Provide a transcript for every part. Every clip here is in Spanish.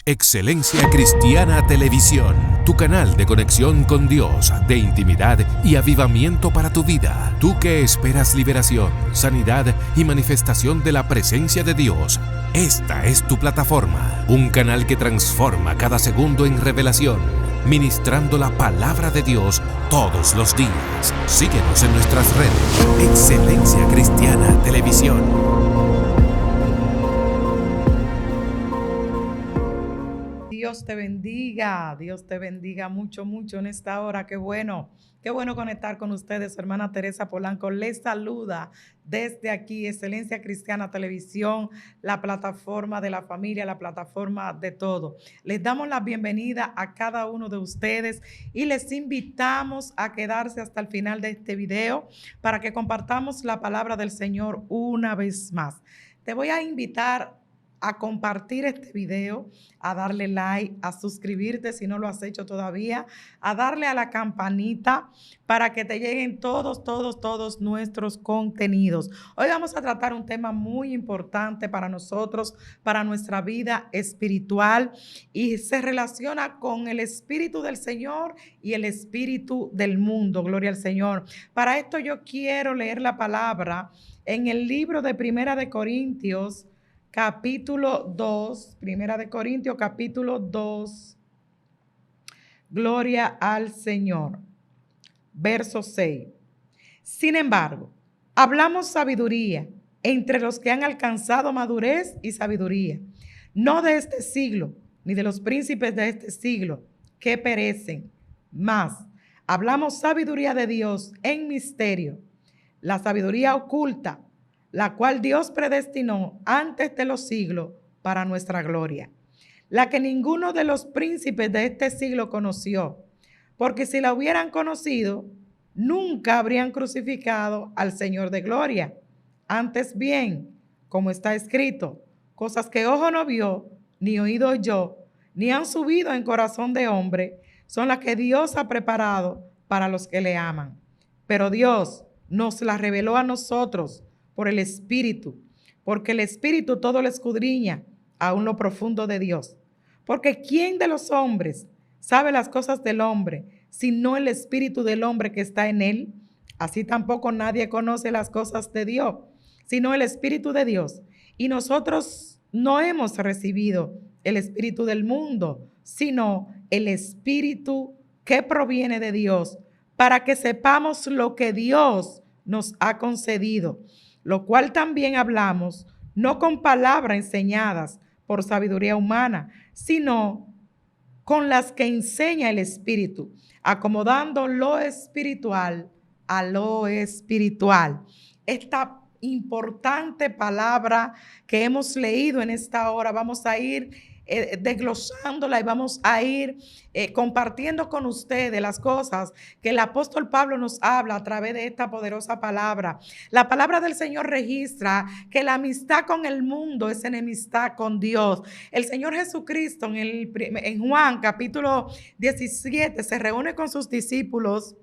Excelencia Cristiana Televisión, tu canal de conexión con Dios, de intimidad y avivamiento para tu vida. Tú que esperas liberación, sanidad y manifestación de la presencia de Dios, esta es tu plataforma, un canal que transforma cada segundo en revelación, ministrando la palabra de Dios todos los días. Síguenos en nuestras redes. Excelencia Cristiana Televisión. Dios te bendiga mucho, mucho en esta hora. Qué bueno conectar con ustedes. Su hermana Teresa Polanco les saluda desde aquí, Excelencia Cristiana Televisión, la plataforma de la familia, la plataforma de todo. Les damos la bienvenida a cada uno de ustedes y les invitamos a quedarse hasta el final de este video para que compartamos la palabra del Señor una vez más. Te voy a invitar a compartir este video, a darle like, a suscribirte si no lo has hecho todavía, a darle a la campanita para que te lleguen todos nuestros contenidos. Hoy vamos a tratar un tema muy importante para nosotros, para nuestra vida espiritual, y se relaciona con el Espíritu del Señor y el Espíritu del mundo. Gloria al Señor. Para esto yo quiero leer la palabra en el libro de Primera de Corintios, capítulo 2, Primera de Corintios, capítulo 2, gloria al Señor, verso 6. Sin embargo, hablamos sabiduría entre los que han alcanzado madurez y sabiduría, no de este siglo, ni de los príncipes de este siglo, que perecen, mas hablamos sabiduría de Dios en misterio, la sabiduría oculta, la cual Dios predestinó antes de los siglos para nuestra gloria, la que ninguno de los príncipes de este siglo conoció, porque si la hubieran conocido, nunca habrían crucificado al Señor de gloria. Antes bien, como está escrito, cosas que ojo no vio, ni oído oyó, ni han subido en corazón de hombre, son las que Dios ha preparado para los que le aman. Pero Dios nos las reveló a nosotros por el Espíritu, porque el Espíritu todo lo escudriña, aún lo profundo de Dios. Porque ¿quién de los hombres sabe las cosas del hombre, sino el Espíritu del hombre que está en él? Así tampoco nadie conoce las cosas de Dios, sino el Espíritu de Dios. Y nosotros no hemos recibido el Espíritu del mundo, sino el Espíritu que proviene de Dios, para que sepamos lo que Dios nos ha concedido, lo cual también hablamos, no con palabras enseñadas por sabiduría humana, sino con las que enseña el Espíritu, acomodando lo espiritual a lo espiritual. Esta importante palabra que hemos leído en esta hora, vamos a ir desglosándola y vamos a ir compartiendo con ustedes las cosas que el apóstol Pablo nos habla a través de esta poderosa palabra. La palabra del Señor registra que la amistad con el mundo es enemistad con Dios. El Señor Jesucristo en Juan capítulo 17 se reúne con sus discípulos,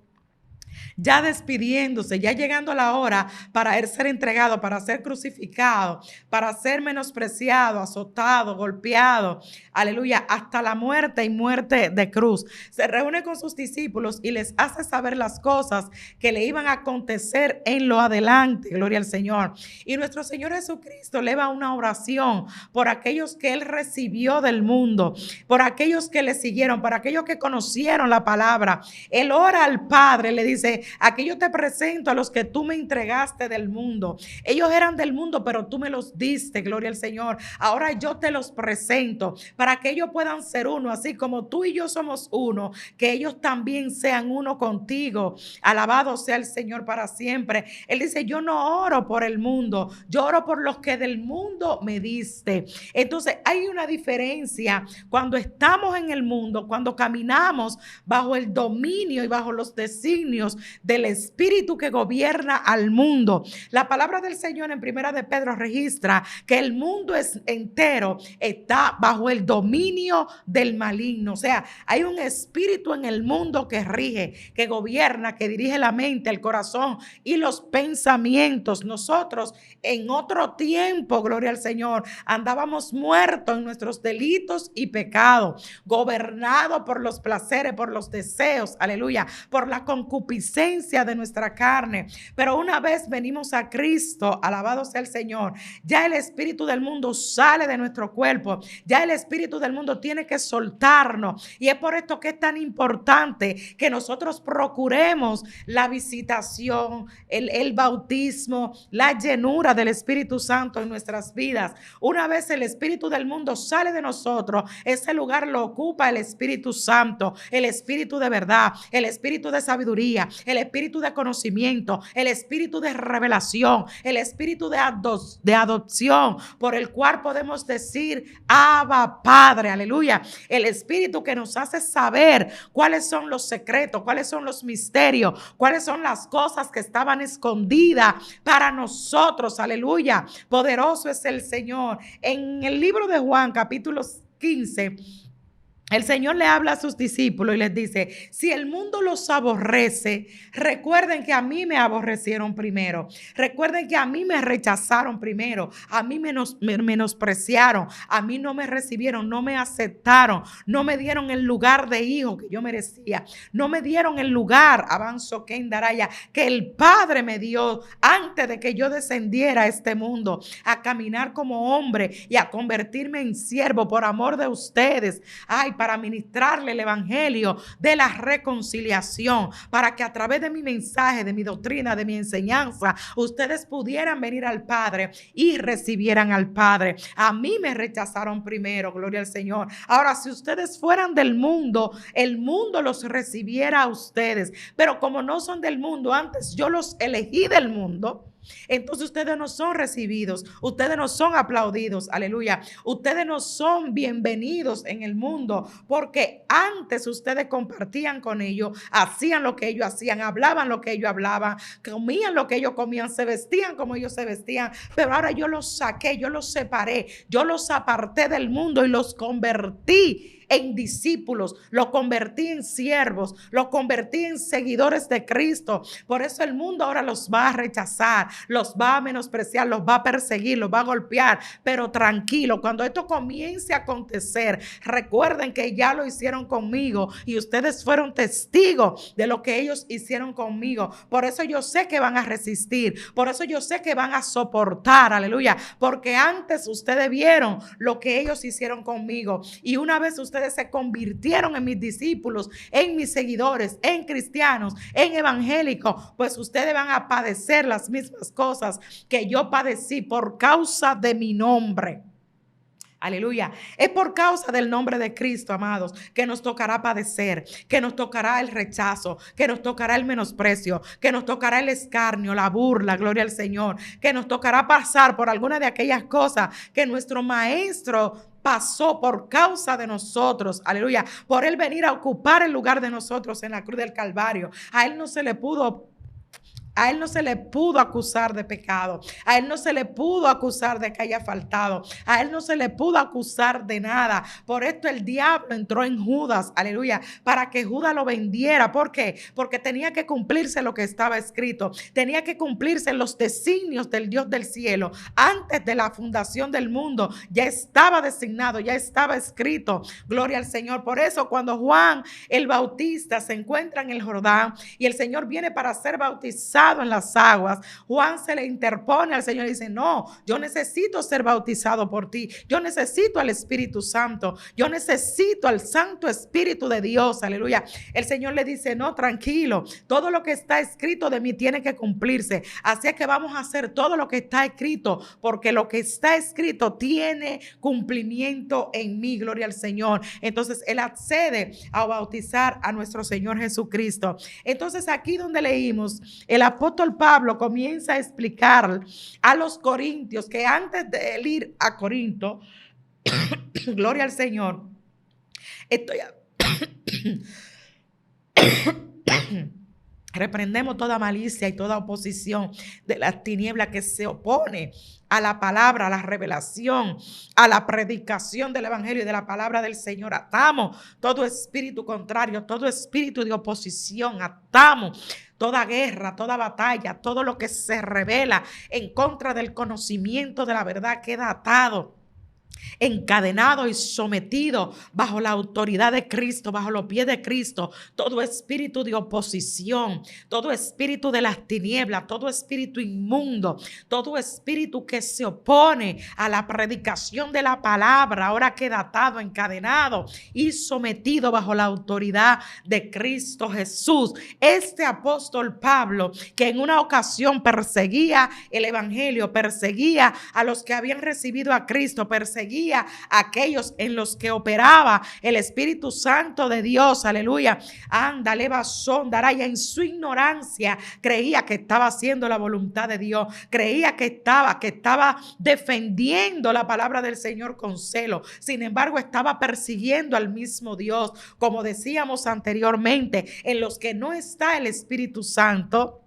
ya despidiéndose, ya llegando a la hora para él ser entregado, para ser crucificado, para ser menospreciado, azotado, golpeado, aleluya, hasta la muerte y muerte de cruz. Se reúne con sus discípulos y les hace saber las cosas que le iban a acontecer en lo adelante, gloria al Señor. Y nuestro Señor Jesucristo eleva una oración por aquellos que él recibió del mundo, por aquellos que le siguieron, por aquellos que conocieron la palabra. Él ora al Padre, le dice: aquí yo te presento a los que tú me entregaste del mundo. Ellos eran del mundo, pero tú me los diste, gloria al Señor. Ahora yo te los presento para que ellos puedan ser uno, así como tú y yo somos uno, que ellos también sean uno contigo. Alabado sea el Señor para siempre. Él dice: yo no oro por el mundo, yo oro por los que del mundo me diste. Entonces hay una diferencia cuando estamos en el mundo, cuando caminamos bajo el dominio y bajo los designios del espíritu que gobierna al mundo. La palabra del Señor en Primera de Pedro registra que el mundo entero está bajo el dominio del maligno. O sea, hay un espíritu en el mundo que rige, que gobierna, que dirige la mente, el corazón y los pensamientos. Nosotros en otro tiempo, gloria al Señor, andábamos muertos en nuestros delitos y pecados, gobernados por los placeres, por los deseos, aleluya, por la concupiscencia de nuestra carne. Pero una vez venimos a Cristo, alabado sea el Señor, ya el espíritu del mundo sale de nuestro cuerpo, ya el espíritu del mundo tiene que soltarnos. Y es por esto que es tan importante que nosotros procuremos la visitación, el bautismo, la llenura del Espíritu Santo en nuestras vidas. Una vez el espíritu del mundo sale de nosotros, ese lugar lo ocupa el Espíritu Santo, el espíritu de verdad, el espíritu de sabiduría, el espíritu de conocimiento, el espíritu de revelación, el espíritu de adopción, por el cual podemos decir Abba Padre, aleluya. El espíritu que nos hace saber cuáles son los secretos, cuáles son los misterios, cuáles son las cosas que estaban escondidas para nosotros, aleluya. Poderoso es el Señor. En el libro de Juan, capítulo 15, el Señor le habla a sus discípulos y les dice: si el mundo los aborrece, recuerden que a mí me aborrecieron primero. Recuerden que a mí me rechazaron primero. A mí me menospreciaron. A mí no me recibieron, no me aceptaron. No me dieron el lugar de hijo que yo merecía. No me dieron el lugar, avanzo que en Daraya, que el Padre me dio antes de que yo descendiera a este mundo, a caminar como hombre y a convertirme en siervo por amor de ustedes. Ay, para ministrarle el evangelio de la reconciliación, para que a través de mi mensaje, de mi doctrina, de mi enseñanza, ustedes pudieran venir al Padre y recibieran al Padre. A mí me rechazaron primero, gloria al Señor. Ahora, si ustedes fueran del mundo, el mundo los recibiera a ustedes, pero como no son del mundo, antes yo los elegí del mundo. Entonces ustedes no son recibidos, ustedes no son aplaudidos, aleluya. Ustedes no son bienvenidos en el mundo, porque antes ustedes compartían con ellos, hacían lo que ellos hacían, hablaban lo que ellos hablaban, comían lo que ellos comían, se vestían como ellos se vestían. Pero ahora yo los saqué, yo los separé, yo los aparté del mundo y los convertí en discípulos, lo convertí en siervos, lo convertí en seguidores de Cristo. Por eso el mundo ahora los va a rechazar, los va a menospreciar, los va a perseguir, los va a golpear. Pero tranquilo, cuando esto comience a acontecer, recuerden que ya lo hicieron conmigo y ustedes fueron testigos de lo que ellos hicieron conmigo. Por eso yo sé que van a resistir, por eso yo sé que van a soportar, aleluya, porque antes ustedes vieron lo que ellos hicieron conmigo, y una vez ustedes se convirtieron en mis discípulos, en mis seguidores, en cristianos, en evangélicos, pues ustedes van a padecer las mismas cosas que yo padecí por causa de mi nombre. Aleluya. Es por causa del nombre de Cristo, amados, que nos tocará padecer, que nos tocará el rechazo, que nos tocará el menosprecio, que nos tocará el escarnio, la burla, gloria al Señor, que nos tocará pasar por alguna de aquellas cosas que nuestro maestro pasó por causa de nosotros, aleluya, por él venir a ocupar el lugar de nosotros en la cruz del Calvario. A él no se le pudo acusar de pecado. A él no se le pudo acusar de que haya faltado. A él no se le pudo acusar de nada. Por esto el diablo entró en Judas, aleluya, para que Judas lo vendiera. ¿Por qué? Porque tenía que cumplirse lo que estaba escrito. Tenía que cumplirse los designios del Dios del cielo. Antes de la fundación del mundo ya estaba designado, ya estaba escrito. Gloria al Señor. Por eso cuando Juan el Bautista se encuentra en el Jordán y el Señor viene para ser bautizado en las aguas, Juan se le interpone al Señor y dice: no, yo necesito ser bautizado por ti, yo necesito al Espíritu Santo, yo necesito al Santo Espíritu de Dios, aleluya. El Señor le dice: no, tranquilo, todo lo que está escrito de mí tiene que cumplirse, así es que vamos a hacer todo lo que está escrito, porque lo que está escrito tiene cumplimiento en mí, gloria al Señor. Entonces él accede a bautizar a nuestro Señor Jesucristo. Entonces aquí donde leímos, el apóstol Pablo comienza a explicar a los corintios que antes de él ir a Corinto, gloria al Señor, Reprendemos toda malicia y toda oposición de las tinieblas que se opone a la palabra, a la revelación, a la predicación del evangelio y de la palabra del Señor. Atamos todo espíritu contrario, todo espíritu de oposición. Atamos toda guerra, toda batalla, todo lo que se revela en contra del conocimiento de la verdad queda atado, encadenado y sometido bajo la autoridad de Cristo, bajo los pies de Cristo. Todo espíritu de oposición, todo espíritu de las tinieblas, todo espíritu inmundo, todo espíritu que se opone a la predicación de la palabra, ahora queda atado, encadenado y sometido bajo la autoridad de Cristo Jesús. Este apóstol Pablo, que en una ocasión perseguía el evangelio, perseguía a los que habían recibido a Cristo, perseguía a aquellos en los que operaba el Espíritu Santo de Dios, aleluya, ándale, basondaraya, en su ignorancia creía que estaba haciendo la voluntad de Dios, creía que estaba defendiendo la palabra del Señor con celo. Sin embargo, estaba persiguiendo al mismo Dios, como decíamos anteriormente, en los que no está el Espíritu Santo.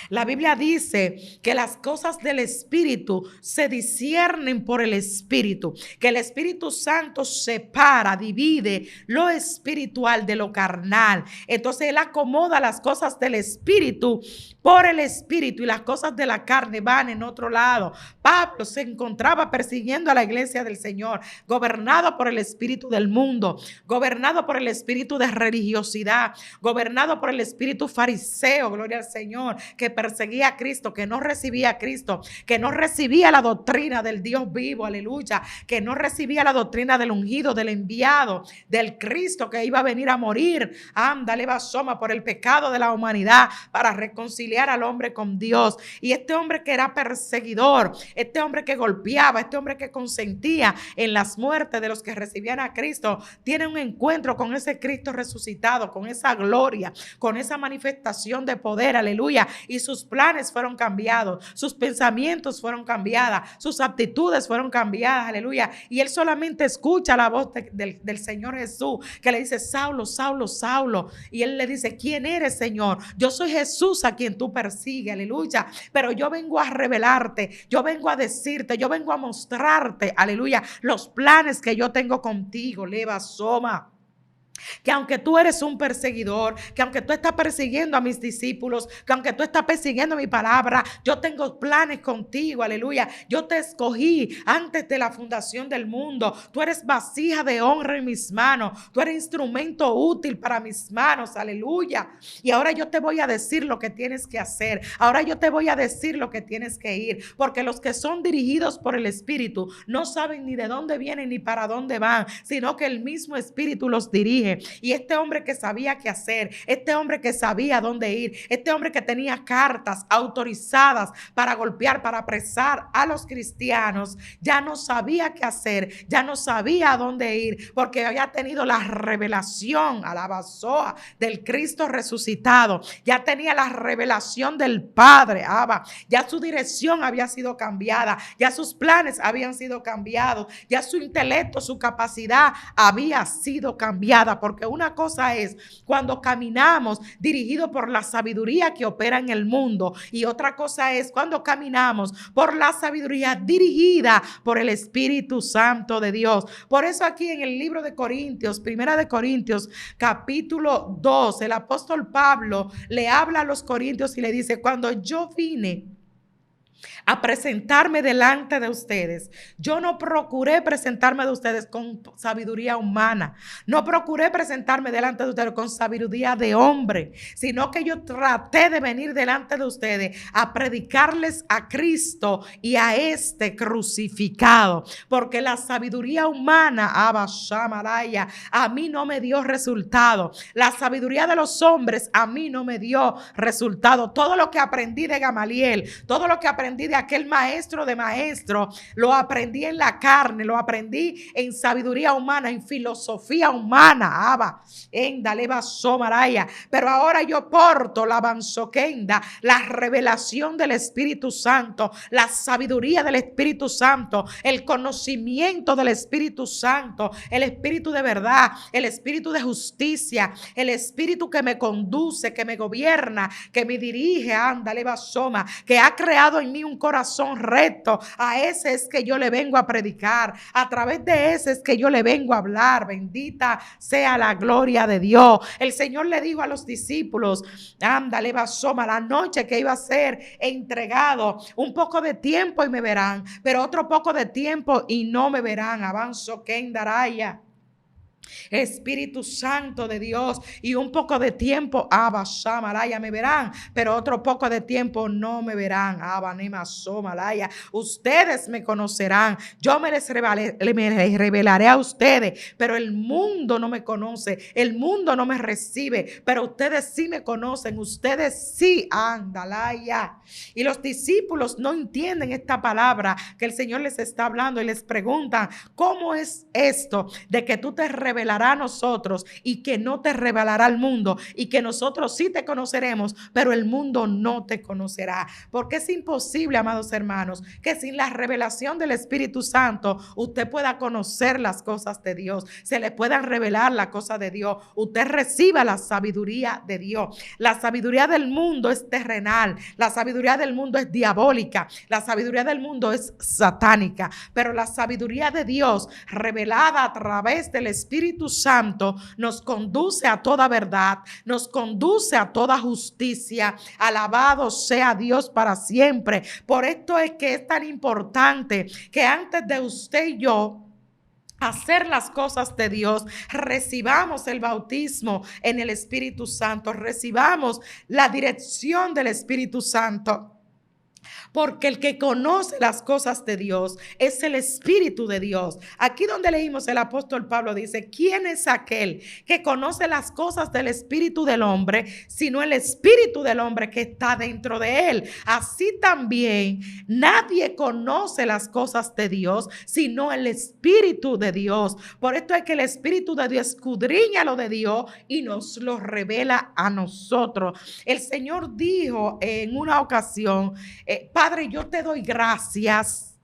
La Biblia dice que las cosas del Espíritu se disciernen por el Espíritu, que el Espíritu Santo separa, divide lo espiritual de lo carnal. Entonces Él acomoda las cosas del Espíritu por el Espíritu y las cosas de la carne van en otro lado. Pablo se encontraba persiguiendo a la iglesia del Señor, gobernado por el espíritu del mundo, gobernado por el espíritu de religiosidad, gobernado por el espíritu fariseo, gloria al Señor, que perseguía a Cristo, que no recibía a Cristo, que no recibía la doctrina del Dios vivo, aleluya, que no recibía la doctrina del ungido, del enviado, del Cristo que iba a venir a morir, ándale, basoma, por el pecado de la humanidad, para reconciliar al hombre con Dios. Y este hombre que era perseguidor, este hombre que golpeaba, este hombre que consentía en las muertes de los que recibían a Cristo, tiene un encuentro con ese Cristo resucitado, con esa gloria, con esa manifestación de poder, aleluya, y sus planes fueron cambiados, sus pensamientos fueron cambiados, sus aptitudes fueron cambiadas, aleluya, y él solamente escucha la voz del Señor Jesús, que le dice: Saulo, Saulo, Saulo, y él le dice: ¿quién eres, Señor? Yo soy Jesús a quien tú persigues, aleluya, pero yo vengo a revelarte, yo vengo a decirte, yo vengo a mostrarte, aleluya, los planes que yo tengo contigo, leva soma. Que aunque tú eres un perseguidor, que aunque tú estás persiguiendo a mis discípulos, que aunque tú estás persiguiendo mi palabra, yo tengo planes contigo, aleluya. Yo te escogí antes de la fundación del mundo. Tú eres vasija de honra en mis manos. Tú eres instrumento útil para mis manos, aleluya. Y ahora yo te voy a decir lo que tienes que hacer. Ahora yo te voy a decir lo que tienes que ir. Porque los que son dirigidos por el Espíritu no saben ni de dónde vienen ni para dónde van, sino que el mismo Espíritu los dirige. Y este hombre que sabía qué hacer, este hombre que sabía dónde ir, este hombre que tenía cartas autorizadas para golpear, para apresar a los cristianos, ya no sabía qué hacer, ya no sabía a dónde ir, porque había tenido la revelación a la basoa del Cristo resucitado, ya tenía la revelación del Padre, ya su dirección había sido cambiada, ya sus planes habían sido cambiados, ya su intelecto, su capacidad había sido cambiada. Porque una cosa es cuando caminamos dirigido por la sabiduría que opera en el mundo, y otra cosa es cuando caminamos por la sabiduría dirigida por el Espíritu Santo de Dios. Por eso aquí en el libro de Corintios, Primera de Corintios, capítulo 2, el apóstol Pablo le habla a los corintios y le dice: cuando yo vine a presentarme delante de ustedes, yo no procuré presentarme de ustedes con sabiduría humana, no procuré presentarme delante de ustedes con sabiduría de hombre, sino que yo traté de venir delante de ustedes a predicarles a Cristo y a este crucificado, porque la sabiduría humana, a mí no me dio resultado, la sabiduría de los hombres a mí no me dio resultado. Todo lo que aprendí de Gamaliel, todo lo que aprendí aprendí de aquel maestro de maestros, lo aprendí en la carne, lo aprendí en sabiduría humana, en filosofía humana, Abba, en Daleba Somaraya. Pero ahora yo porto la banzoquenda, la revelación del Espíritu Santo, la sabiduría del Espíritu Santo, el conocimiento del Espíritu Santo, el Espíritu de verdad, el Espíritu de justicia, el Espíritu que me conduce, que me gobierna, que me dirige, ándale, basoma, que ha creado en mí un corazón recto. A ese es que yo le vengo a predicar, a través de ese es que yo le vengo a hablar. Bendita sea la gloria de Dios. El Señor le dijo a los discípulos, ándale, basoma, la noche que iba a ser entregado, un poco de tiempo y me verán, pero otro poco de tiempo y no me verán. Avanzo que en Daraya. Espíritu Santo de Dios, y un poco de tiempo, Abba Shamalaya, me verán, pero otro poco de tiempo no me verán. Abba Nema Somalaya, ustedes me conocerán, yo me les revelaré a ustedes, pero el mundo no me conoce, el mundo no me recibe, pero ustedes sí me conocen, ustedes sí, andalaya. Y los discípulos no entienden esta palabra que el Señor les está hablando y les preguntan, ¿cómo es esto de que tú te revelarás a nosotros y que no te revelará al mundo, y que nosotros sí te conoceremos, pero el mundo no te conocerá? Porque es imposible, amados hermanos, que sin la revelación del Espíritu Santo usted pueda conocer las cosas de Dios, se le puedan revelar las cosas de Dios, usted reciba la sabiduría de Dios. La sabiduría del mundo es terrenal, la sabiduría del mundo es diabólica, la sabiduría del mundo es satánica, pero la sabiduría de Dios revelada a través del Espíritu Santo nos conduce a toda verdad, nos conduce a toda justicia. Alabado sea Dios para siempre. Por esto es que es tan importante que antes de usted y yo hacer las cosas de Dios, recibamos el bautismo en el Espíritu Santo, recibamos la dirección del Espíritu Santo. Porque el que conoce las cosas de Dios es el Espíritu de Dios. Aquí donde leímos, el apóstol Pablo dice, ¿quién es aquel que conoce las cosas del Espíritu del hombre, sino el Espíritu del hombre que está dentro de él? Así también nadie conoce las cosas de Dios, sino el Espíritu de Dios. Por esto es que el Espíritu de Dios escudriña lo de Dios y nos lo revela a nosotros. El Señor dijo en una ocasión, Padre, yo te doy gracias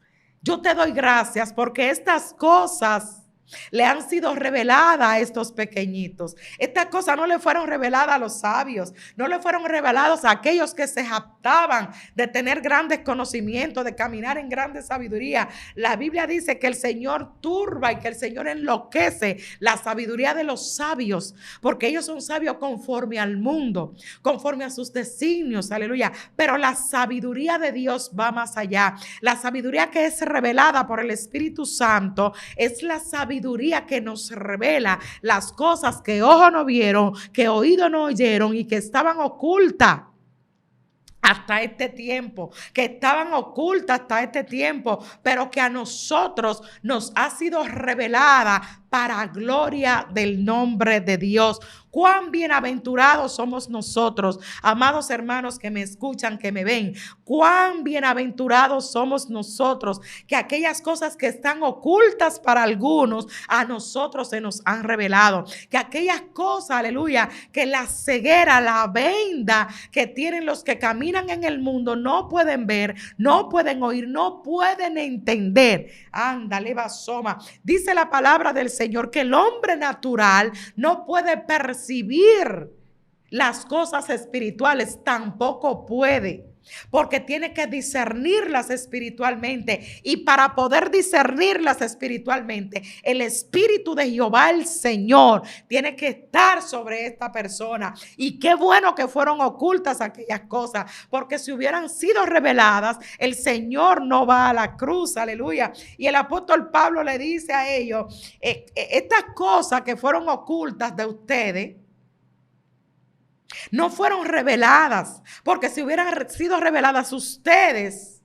porque estas cosas le han sido reveladas a estos pequeñitos. Estas cosas no le fueron reveladas a los sabios, no le fueron reveladas a aquellos que se jactaban de tener grandes conocimientos, de caminar en grande sabiduría. La Biblia dice que el Señor turba y que el Señor enloquece la sabiduría de los sabios, porque ellos son sabios conforme al mundo, conforme a sus designios, aleluya. Pero la sabiduría de Dios va más allá. La sabiduría que es revelada por el Espíritu Santo es la sabiduría que nos revela las cosas que ojo no vieron, que oído no oyeron y que estaban ocultas hasta este tiempo, que estaban ocultas hasta este tiempo, pero que a nosotros nos ha sido revelada para gloria del nombre de Dios. Cuán bienaventurados somos nosotros, amados hermanos que me escuchan, que me ven. Cuán bienaventurados somos nosotros, que aquellas cosas que están ocultas para algunos, a nosotros se nos han revelado. Que aquellas cosas, aleluya, que la ceguera, la venda que tienen los que caminan en el mundo no pueden ver, no pueden oír, no pueden entender. Ándale, basoma. Dice la palabra del Señor que el hombre natural no puede percibir las cosas espirituales, tampoco puede, porque tiene que discernirlas espiritualmente, y para poder discernirlas espiritualmente, el Espíritu de Jehová, el Señor, tiene que estar sobre esta persona. Y qué bueno que fueron ocultas aquellas cosas, porque si hubieran sido reveladas, el Señor no va a la cruz, aleluya. Y el apóstol Pablo le dice a ellos, estas cosas que fueron ocultas de ustedes, no fueron reveladas, porque si hubieran sido reveladas, ustedes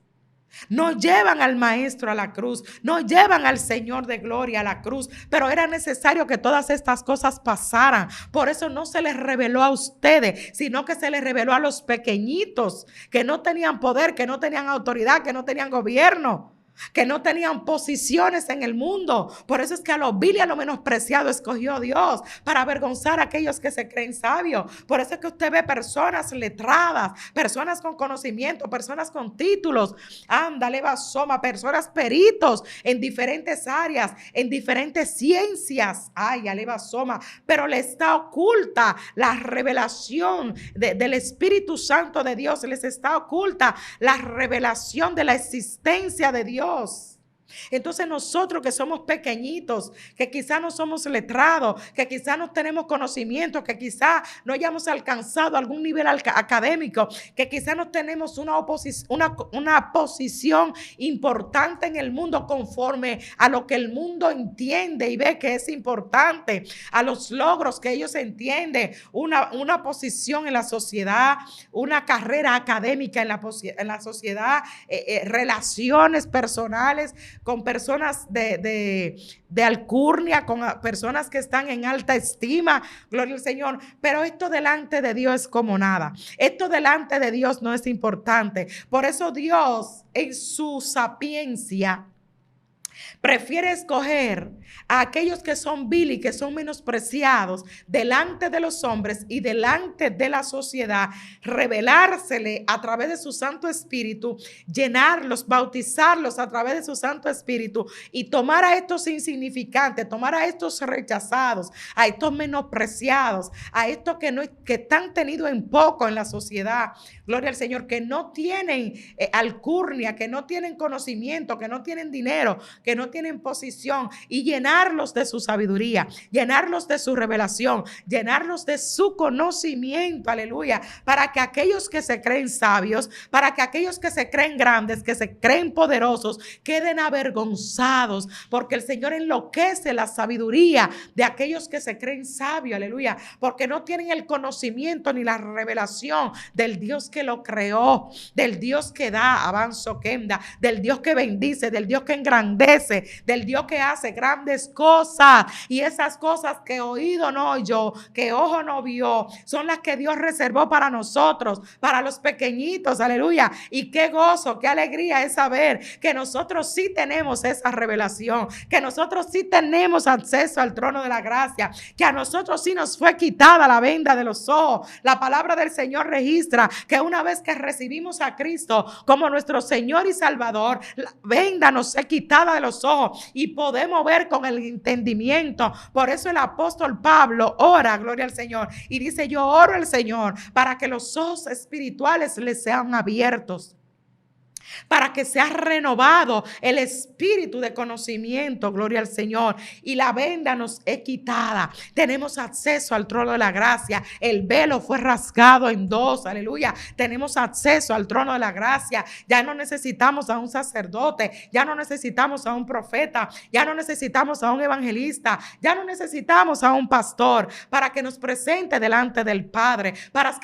No llevan al Maestro a la cruz, no llevan al Señor de gloria a la cruz, pero era necesario que todas estas cosas pasaran. Por eso no se les reveló a ustedes, sino que se les reveló a los pequeñitos que no tenían poder, que no tenían autoridad, que no tenían gobierno, que no tenían posiciones en el mundo. Por eso es que a lo vil y a lo menospreciado escogió Dios para avergonzar a aquellos que se creen sabios. Por eso es que usted ve personas letradas, personas con conocimiento, personas con títulos, ándale, basoma, personas peritos en diferentes áreas, en diferentes ciencias, ay, aleva soma, pero le está oculta la revelación del Espíritu Santo de Dios, les está oculta la revelación de la existencia de Dios. Entonces nosotros que somos pequeñitos, que quizás no somos letrados, que quizás no tenemos conocimiento, que quizás no hayamos alcanzado algún nivel académico, que quizás no tenemos una posición importante en el mundo conforme a lo que el mundo entiende y ve que es importante, a los logros que ellos entienden, una posición en la sociedad, una carrera académica en la sociedad, relaciones personales con personas de alcurnia, con personas que están en alta estima, gloria al Señor. Pero esto delante de Dios es como nada. Esto delante de Dios no es importante. Por eso Dios, en su sapiencia, prefiere escoger a aquellos que son vil y que son menospreciados delante de los hombres y delante de la sociedad, revelársele a través de su Santo Espíritu, llenarlos, bautizarlos a través de su Santo Espíritu y tomar a estos insignificantes, tomar a estos rechazados, a estos menospreciados, a estos que están tenidos en poco en la sociedad, gloria al Señor, que no tienen alcurnia, que no tienen conocimiento, que no tienen dinero, que no tienen posición, y llenarlos de su sabiduría, llenarlos de su revelación, llenarlos de su conocimiento, aleluya, para que aquellos que se creen sabios, para que aquellos que se creen grandes, que se creen poderosos, queden avergonzados, porque el Señor enloquece la sabiduría de aquellos que se creen sabios, aleluya, porque no tienen el conocimiento ni la revelación del Dios que lo creó, del Dios que da, avanzo quenda, del Dios que bendice, del Dios que engrandece, del Dios que hace grandes cosas, y esas cosas que oído no oyó, que ojo no vio, son las que Dios reservó para nosotros, para los pequeñitos, aleluya. Y qué gozo, qué alegría es saber que nosotros sí tenemos esa revelación, que nosotros sí tenemos acceso al trono de la gracia, que a nosotros sí nos fue quitada la venda de los ojos. La palabra del Señor registra que una vez que recibimos a Cristo como nuestro Señor y Salvador, la venda nos es quitada de los ojos y podemos ver con el entendimiento. Por eso el apóstol Pablo ora, gloria al Señor, y dice: yo oro al Señor para que los ojos espirituales les sean abiertos, para que sea renovado el espíritu de conocimiento, gloria al Señor, y la venda nos es quitada. Tenemos acceso al trono de la gracia. El velo fue rasgado en dos, aleluya. Tenemos acceso al trono de la gracia. Ya no necesitamos a un sacerdote, ya no necesitamos a un profeta, ya no necesitamos a un evangelista, ya no necesitamos a un pastor para que nos presente delante del Padre, para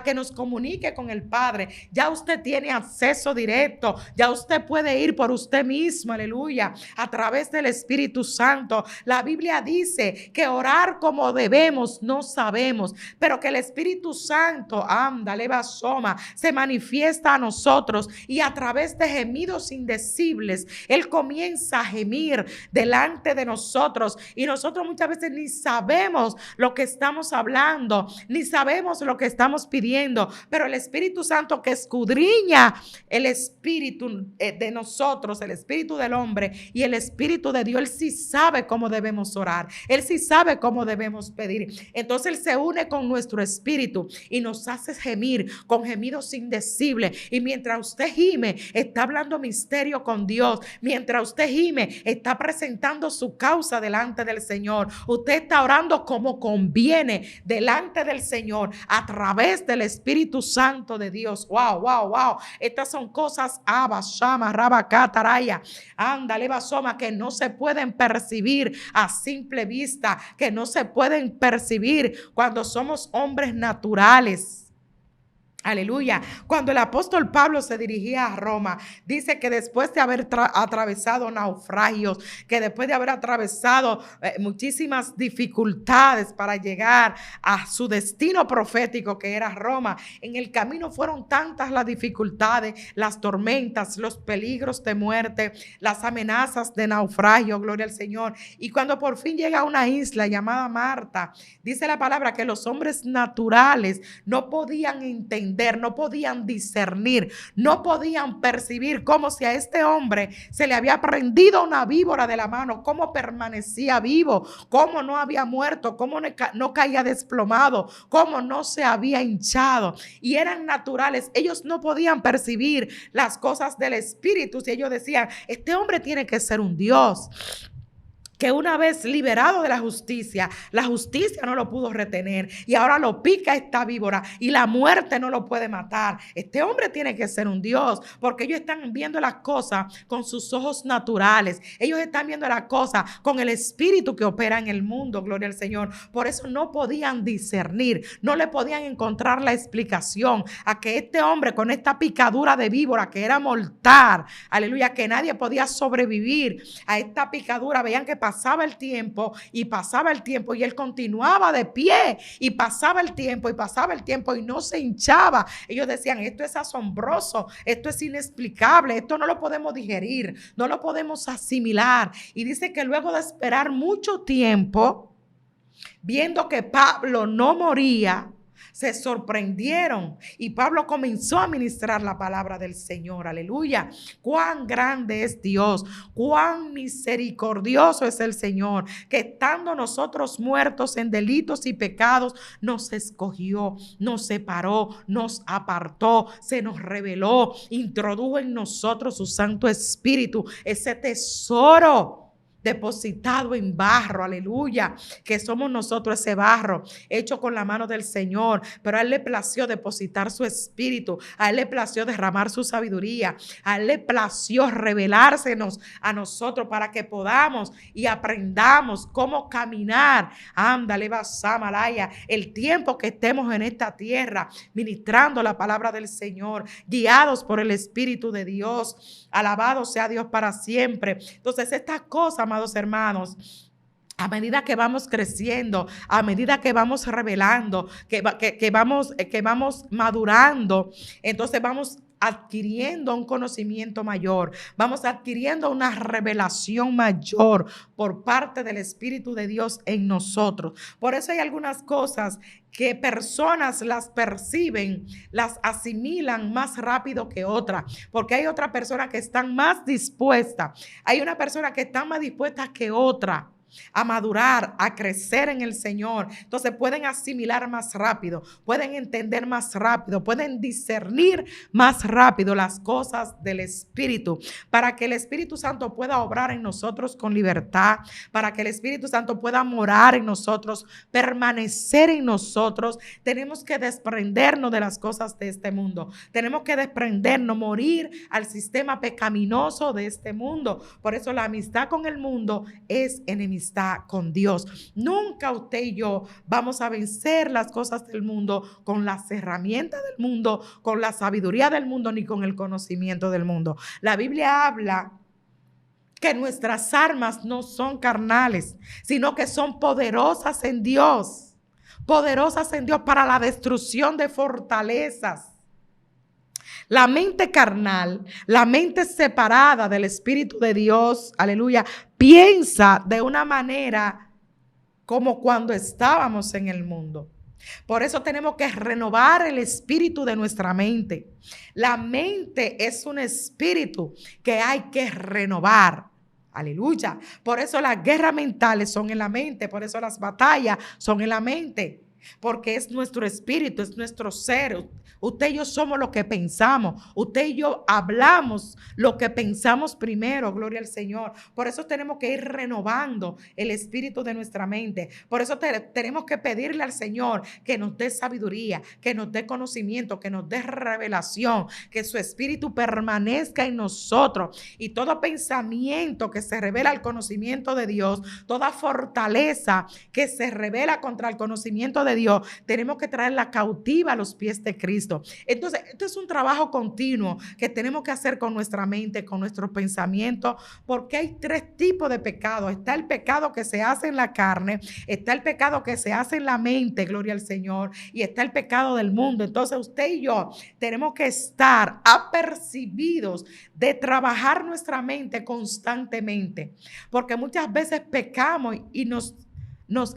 que nos comunique con el Padre. Ya usted tiene acceso directo, ya usted puede ir por usted mismo, aleluya, a través del Espíritu Santo. La Biblia dice que orar como debemos no sabemos, pero que el Espíritu Santo, ándale, basoma, se manifiesta a nosotros, y a través de gemidos indecibles Él comienza a gemir delante de nosotros, y nosotros muchas veces ni sabemos lo que estamos hablando, ni sabemos lo que estamos pidiendo, pero el Espíritu Santo, que escudriña el espíritu de nosotros, el espíritu del hombre y el espíritu de Dios, Él sí sabe cómo debemos orar, Él sí sabe cómo debemos pedir. Entonces Él se une con nuestro espíritu y nos hace gemir con gemidos indecibles, y mientras usted gime, está hablando misterio con Dios. Mientras usted gime, está presentando su causa delante del Señor. Usted está orando como conviene delante del Señor a través del Espíritu Santo de Dios. Wow, wow, wow. Estas son cosas, abashama, rabacataraya, ándale, basoma, que no se pueden percibir a simple vista, que no se pueden percibir cuando somos hombres naturales. Aleluya. Cuando el apóstol Pablo se dirigía a Roma, dice que después de haber atravesado naufragios, que después de haber atravesado muchísimas dificultades para llegar a su destino profético, que era Roma, en el camino fueron tantas las dificultades, las tormentas, los peligros de muerte, las amenazas de naufragio, gloria al Señor. Y cuando por fin llega a una isla llamada Marta, dice la palabra que los hombres naturales no podían entender, no podían discernir, no podían percibir cómo si a este hombre se le había prendido una víbora de la mano, cómo permanecía vivo, cómo no había muerto, cómo no caía desplomado, cómo no se había hinchado. Y eran naturales, ellos no podían percibir las cosas del espíritu. Si ellos decían, este hombre tiene que ser un Dios, que una vez liberado de la justicia no lo pudo retener y ahora lo pica esta víbora y la muerte no lo puede matar. Este hombre tiene que ser un Dios, porque ellos están viendo las cosas con sus ojos naturales. Ellos están viendo las cosas con el espíritu que opera en el mundo, gloria al Señor. Por eso no podían discernir, no le podían encontrar la explicación a que este hombre con esta picadura de víbora que era mortal, aleluya, que nadie podía sobrevivir a esta picadura. Veían que pasaba el tiempo y él continuaba de pie y pasaba el tiempo y no se hinchaba. Ellos decían, esto es asombroso, esto es inexplicable, esto no lo podemos digerir, no lo podemos asimilar. Y dice que luego de esperar mucho tiempo, viendo que Pablo no moría, se sorprendieron y Pablo comenzó a ministrar la palabra del Señor. Aleluya. Cuán grande es Dios, cuán misericordioso es el Señor, que estando nosotros muertos en delitos y pecados, nos escogió, nos separó, nos apartó, se nos reveló, introdujo en nosotros su Santo Espíritu, ese tesoro depositado en barro, aleluya, que somos nosotros ese barro hecho con la mano del Señor. Pero a Él le plació depositar su espíritu, a Él le plació derramar su sabiduría, a Él le plació revelársenos a nosotros para que podamos y aprendamos cómo caminar. Ándale, Basamalaya, el tiempo que estemos en esta tierra ministrando la palabra del Señor, guiados por el Espíritu de Dios. Alabado sea Dios para siempre. Entonces, estas cosas, amados hermanos, a medida que vamos creciendo, a medida que vamos revelando, que vamos madurando, entonces vamos adquiriendo un conocimiento mayor, vamos adquiriendo una revelación mayor por parte del Espíritu de Dios en nosotros. Por eso hay algunas cosas que personas las perciben, las asimilan más rápido que otras, porque hay otras personas que están más dispuestas, hay una persona que está más dispuesta que otra a madurar, a crecer en el Señor. Entonces pueden asimilar más rápido, pueden entender más rápido, pueden discernir más rápido las cosas del Espíritu, para que el Espíritu Santo pueda obrar en nosotros con libertad, para que el Espíritu Santo pueda morar en nosotros, permanecer en nosotros. Tenemos que desprendernos de las cosas de este mundo, tenemos que desprendernos, morir al sistema pecaminoso de este mundo. Por eso la amistad con el mundo es enemistad con Dios. Nunca usted y yo vamos a vencer las cosas del mundo con las herramientas del mundo, con la sabiduría del mundo, ni con el conocimiento del mundo. La Biblia habla que nuestras armas no son carnales, sino que son poderosas en Dios para la destrucción de fortalezas. La mente carnal, la mente separada del Espíritu de Dios, aleluya, piensa de una manera como cuando estábamos en el mundo. Por eso tenemos que renovar el espíritu de nuestra mente. La mente es un espíritu que hay que renovar. Aleluya. Por eso las guerras mentales son en la mente, por eso las batallas son en la mente. Porque es nuestro espíritu, es nuestro ser. Usted y yo somos lo que pensamos. Usted y yo hablamos lo que pensamos primero, gloria al Señor. Por eso tenemos que ir renovando el espíritu de nuestra mente. Por eso tenemos que pedirle al Señor que nos dé sabiduría, que nos dé conocimiento, que nos dé revelación, que su espíritu permanezca en nosotros. Y todo pensamiento que se revela al conocimiento de Dios, toda fortaleza que se revela contra el conocimiento de de Dios, tenemos que traerla cautiva a los pies de Cristo. Entonces, esto es un trabajo continuo que tenemos que hacer con nuestra mente, con nuestros pensamientos, porque hay tres tipos de pecado. Está el pecado que se hace en la carne, está el pecado que se hace en la mente, gloria al Señor, y está el pecado del mundo. Entonces, usted y yo tenemos que estar apercibidos de trabajar nuestra mente constantemente, porque muchas veces pecamos y nos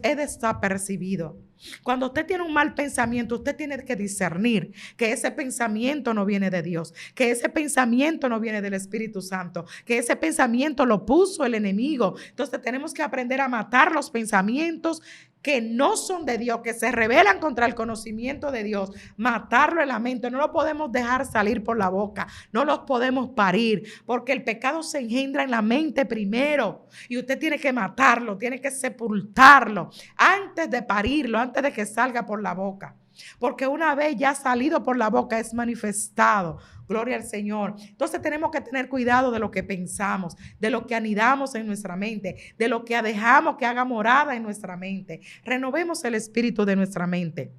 es desapercibido. Cuando usted tiene un mal pensamiento, usted tiene que discernir que ese pensamiento no viene de Dios, que ese pensamiento no viene del Espíritu Santo, que ese pensamiento lo puso el enemigo. Entonces tenemos que aprender a matar los pensamientos que no son de Dios, que se rebelan contra el conocimiento de Dios, matarlo en la mente. No lo podemos dejar salir por la boca, no los podemos parir, porque el pecado se engendra en la mente primero y usted tiene que matarlo, tiene que sepultarlo antes de parirlo, antes de que salga por la boca. Porque una vez ya salido por la boca es manifestado. Gloria al Señor. Entonces tenemos que tener cuidado de lo que pensamos, de lo que anidamos en nuestra mente, de lo que dejamos que haga morada en nuestra mente. Renovemos el espíritu de nuestra mente.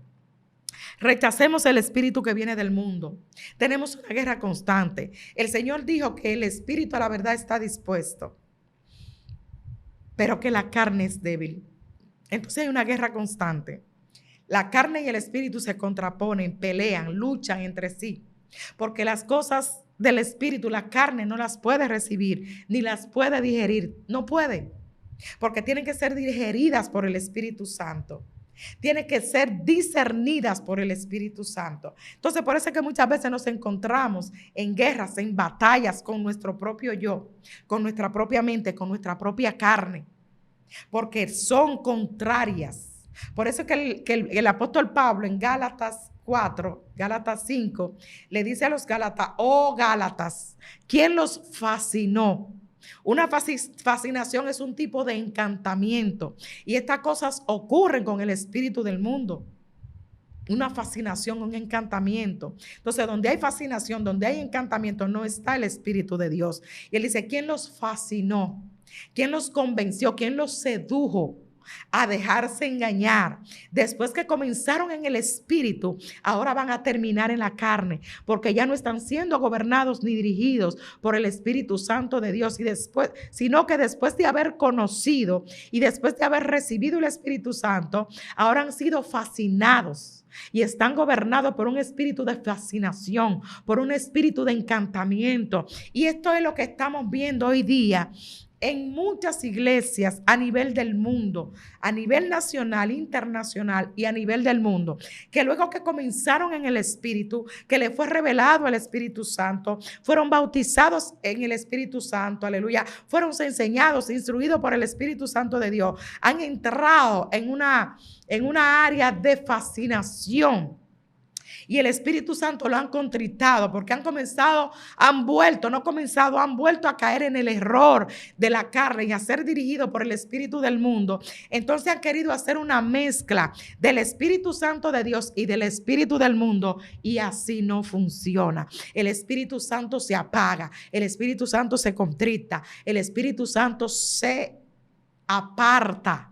Rechacemos el espíritu que viene del mundo. Tenemos una guerra constante. El Señor dijo que el espíritu a la verdad está dispuesto, pero que la carne es débil. Entonces hay una guerra constante. La carne y el espíritu se contraponen, pelean, luchan entre sí, porque las cosas del espíritu, la carne no las puede recibir, ni las puede digerir, no puede, porque tienen que ser digeridas por el Espíritu Santo. Tienen que ser discernidas por el Espíritu Santo. Entonces, por eso es que muchas veces nos encontramos en guerras, en batallas con nuestro propio yo, con nuestra propia mente, con nuestra propia carne, porque son contrarias. Por eso que el apóstol Pablo en Gálatas 4, Gálatas 5, le dice a los Gálatas: oh Gálatas, ¿quién los fascinó? Una fascinación es un tipo de encantamiento, y estas cosas ocurren con el espíritu del mundo. Una fascinación, un encantamiento. Entonces, donde hay fascinación, donde hay encantamiento, no está el Espíritu de Dios. Y él dice: ¿quién los fascinó? ¿Quién los convenció? ¿Quién los sedujo a dejarse engañar? Después que comenzaron en el espíritu, ahora van a terminar en la carne, porque ya no están siendo gobernados ni dirigidos por el Espíritu Santo de Dios, sino que después de haber conocido y después de haber recibido el Espíritu Santo, ahora han sido fascinados y están gobernados por un espíritu de fascinación, por un espíritu de encantamiento. Y esto es lo que estamos viendo hoy día en muchas iglesias a nivel del mundo, a nivel nacional, internacional y a nivel del mundo, que luego que comenzaron en el Espíritu, que le fue revelado el Espíritu Santo, fueron bautizados en el Espíritu Santo, aleluya, fueron enseñados, instruidos por el Espíritu Santo de Dios, han entrado en una área de fascinación. Y el Espíritu Santo lo han contritado, porque han vuelto a caer en el error de la carne y a ser dirigidos por el espíritu del mundo. Entonces han querido hacer una mezcla del Espíritu Santo de Dios y del espíritu del mundo, y así no funciona. El Espíritu Santo se apaga, el Espíritu Santo se contrita, el Espíritu Santo se aparta.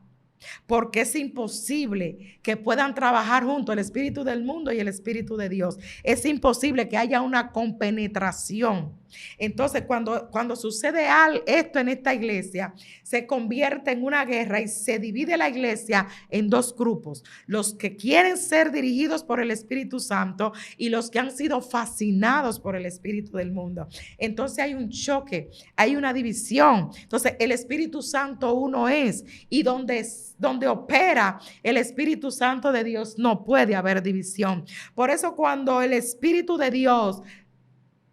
Porque es imposible que puedan trabajar juntos el espíritu del mundo y el espíritu de Dios. Es imposible que haya una compenetración. Entonces, cuando sucede esto en esta iglesia, se convierte en una guerra y se divide la iglesia en dos grupos: los que quieren ser dirigidos por el Espíritu Santo y los que han sido fascinados por el espíritu del mundo. Entonces hay un choque, hay una división. Entonces el Espíritu Santo uno es, y donde opera el Espíritu Santo de Dios no puede haber división. Por eso cuando el Espíritu de Dios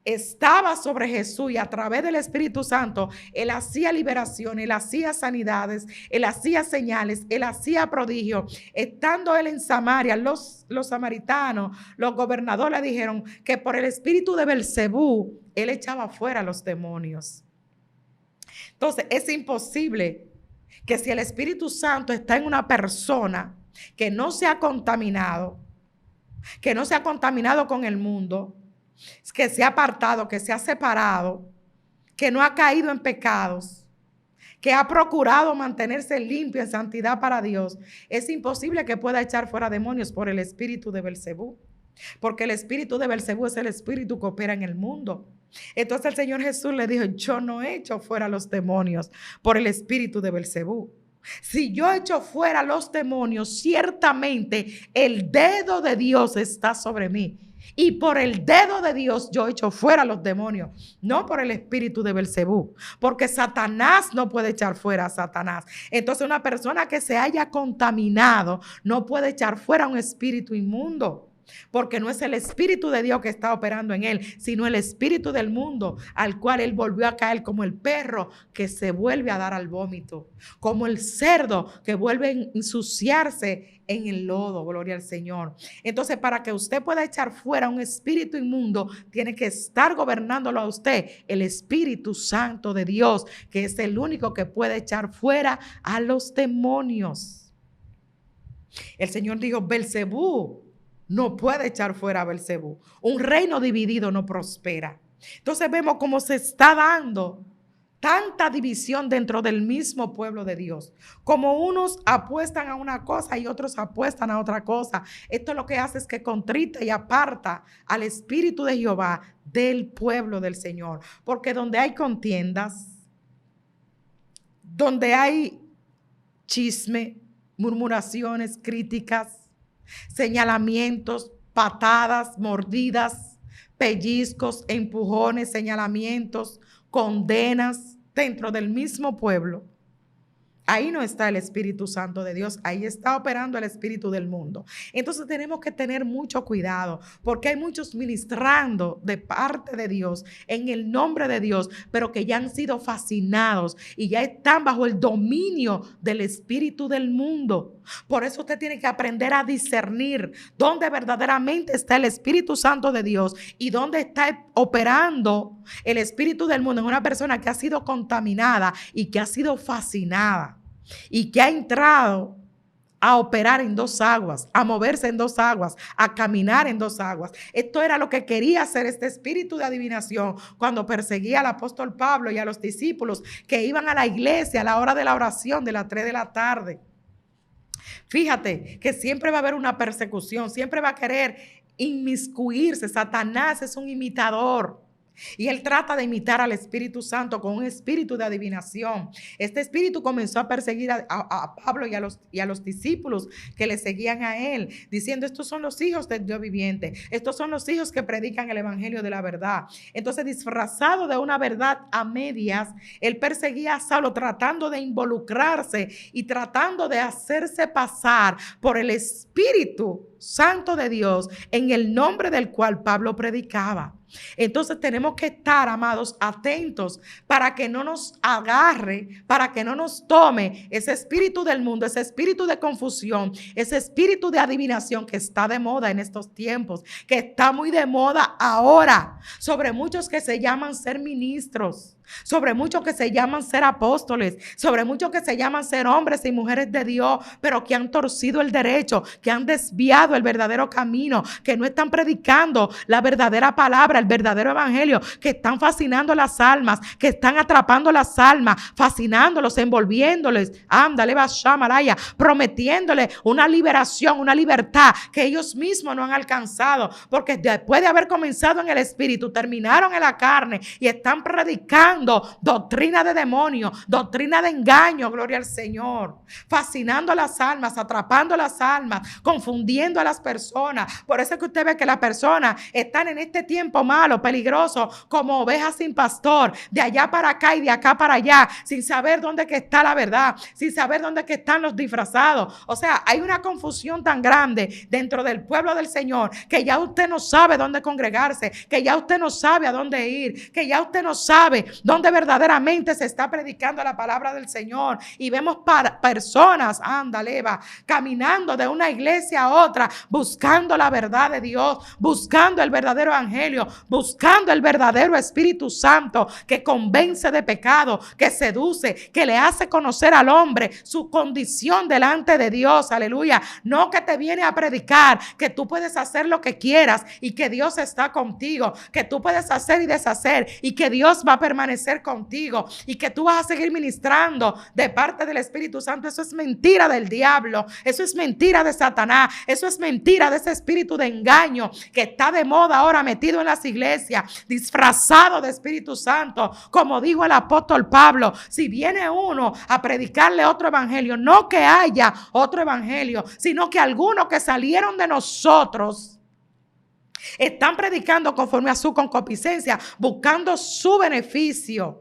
estaba sobre Jesús y a través del Espíritu Santo, Él hacía liberación, Él hacía sanidades, Él hacía señales, Él hacía prodigios. Estando Él en Samaria, los samaritanos, los gobernadores le dijeron que por el espíritu de Belcebú, Él echaba fuera a los demonios. Entonces, es imposible que si el Espíritu Santo está en una persona que no se ha contaminado, con el mundo, que se ha apartado, que se ha separado, que no ha caído en pecados, que ha procurado mantenerse limpio en santidad para Dios, es imposible que pueda echar fuera demonios por el espíritu de Belcebú. Porque el espíritu de Belcebú es el espíritu que opera en el mundo. Entonces el Señor Jesús le dijo: yo no echo fuera los demonios por el espíritu de Belcebú. Si yo echo fuera los demonios, ciertamente el dedo de Dios está sobre mí. Y por el dedo de Dios yo echo fuera los demonios, no por el espíritu de Belcebú, porque Satanás no puede echar fuera a Satanás. Entonces una persona que se haya contaminado no puede echar fuera un espíritu inmundo, porque no es el espíritu de Dios que está operando en él, sino el espíritu del mundo, al cual él volvió a caer, como el perro que se vuelve a dar al vómito, como el cerdo que vuelve a ensuciarse en el lodo. Gloria al Señor. Entonces, para que usted pueda echar fuera un espíritu inmundo, tiene que estar gobernándolo a usted el Espíritu Santo de Dios, que es el único que puede echar fuera a los demonios. El Señor dijo: Belcebú no puede echar fuera a Belcebú. Un reino dividido no prospera. Entonces vemos cómo se está dando tanta división dentro del mismo pueblo de Dios. Como unos apuestan a una cosa y otros apuestan a otra cosa. Esto lo que hace es que contrita y aparta al Espíritu de Jehová del pueblo del Señor. Porque donde hay contiendas, donde hay chisme, murmuraciones, críticas, señalamientos, patadas, mordidas, pellizcos, empujones, señalamientos, condenas dentro del mismo pueblo, ahí no está el Espíritu Santo de Dios, ahí está operando el espíritu del mundo. Entonces tenemos que tener mucho cuidado, porque hay muchos ministrando de parte de Dios, en el nombre de Dios, pero que ya han sido fascinados y ya están bajo el dominio del espíritu del mundo. Por eso usted tiene que aprender a discernir dónde verdaderamente está el Espíritu Santo de Dios y dónde está operando el espíritu del mundo en una persona que ha sido contaminada y que ha sido fascinada y que ha entrado a operar en dos aguas, a moverse en dos aguas, a caminar en dos aguas. Esto era lo que quería hacer este espíritu de adivinación cuando perseguía al apóstol Pablo y a los discípulos que iban a la iglesia a la hora de la oración de las 3 de la tarde. Fíjate que siempre va a haber una persecución, siempre va a querer inmiscuirse. Satanás es un imitador. Y él trata de imitar al Espíritu Santo con un espíritu de adivinación. Este espíritu comenzó a perseguir a Pablo y a los discípulos que le seguían a él, diciendo: estos son los hijos del Dios viviente, estos son los hijos que predican el evangelio de la verdad. Entonces, disfrazado de una verdad a medias, él perseguía a Saulo, tratando de involucrarse y tratando de hacerse pasar por el Espíritu Santo de Dios, en el nombre del cual Pablo predicaba. Entonces tenemos que estar, amados, atentos para que no nos agarre, para que no nos tome ese espíritu del mundo, ese espíritu de confusión, ese espíritu de adivinación que está de moda en estos tiempos, que está muy de moda ahora, sobre muchos que se llaman ser ministros, sobre muchos que se llaman ser apóstoles, sobre muchos que se llaman ser hombres y mujeres de Dios, pero que han torcido el derecho, que han desviado el verdadero camino, que no están predicando la verdadera palabra, el verdadero evangelio, que están fascinando las almas, que están atrapando las almas, fascinándolos, envolviéndoles, ándale, bashamaraya, prometiéndole una liberación, una libertad que ellos mismos no han alcanzado, porque después de haber comenzado en el espíritu, terminaron en la carne y están predicando doctrina de demonios, doctrina de engaño, gloria al Señor, fascinando a las almas, atrapando a las almas, confundiendo a las personas. Por eso es que usted ve que las personas están en este tiempo malo, peligroso, como ovejas sin pastor, de allá para acá y de acá para allá, sin saber dónde que está la verdad, sin saber dónde que están los disfrazados. O sea, hay una confusión tan grande dentro del pueblo del Señor que ya usted no sabe dónde congregarse, que ya usted no sabe a dónde ir, que ya usted no sabe donde verdaderamente se está predicando la palabra del Señor. Y vemos personas, ándale, va, caminando de una iglesia a otra, buscando la verdad de Dios, buscando el verdadero evangelio, buscando el verdadero Espíritu Santo que convence de pecado, que seduce, que le hace conocer al hombre su condición delante de Dios, aleluya. No que te viene a predicar que tú puedes hacer lo que quieras y que Dios está contigo, que tú puedes hacer y deshacer y que Dios va a permanecer permanecer contigo y que tú vas a seguir ministrando de parte del Espíritu Santo. Eso es mentira del diablo, eso es mentira de Satanás, eso es mentira de ese espíritu de engaño que está de moda ahora metido en las iglesias, disfrazado de Espíritu Santo. Como dijo el apóstol Pablo, si viene uno a predicarle otro evangelio, no que haya otro evangelio, sino que algunos que salieron de nosotros están predicando conforme a su concupiscencia, buscando su beneficio.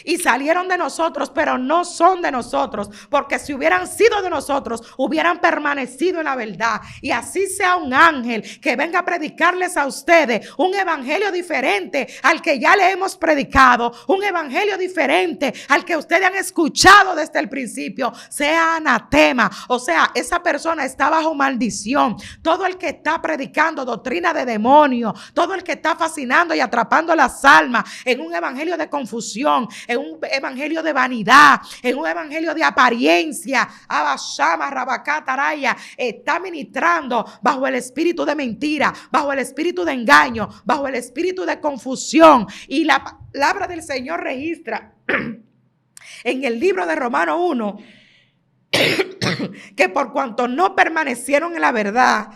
Y salieron de nosotros, pero no son de nosotros, porque si hubieran sido de nosotros, hubieran permanecido en la verdad. Y así sea un ángel que venga a predicarles a ustedes un evangelio diferente al que ya le hemos predicado, un evangelio diferente al que ustedes han escuchado desde el principio, sea anatema. O sea, esa persona está bajo maldición. Todo el que está predicando doctrina de demonio, todo el que está fascinando y atrapando las almas en un evangelio de confusión, en un evangelio de vanidad, en un evangelio de apariencia, Abashama, Rabacataraya, está ministrando bajo el espíritu de mentira, bajo el espíritu de engaño, bajo el espíritu de confusión. Y la palabra del Señor registra en el libro de Romanos 1 que por cuanto no permanecieron en la verdad,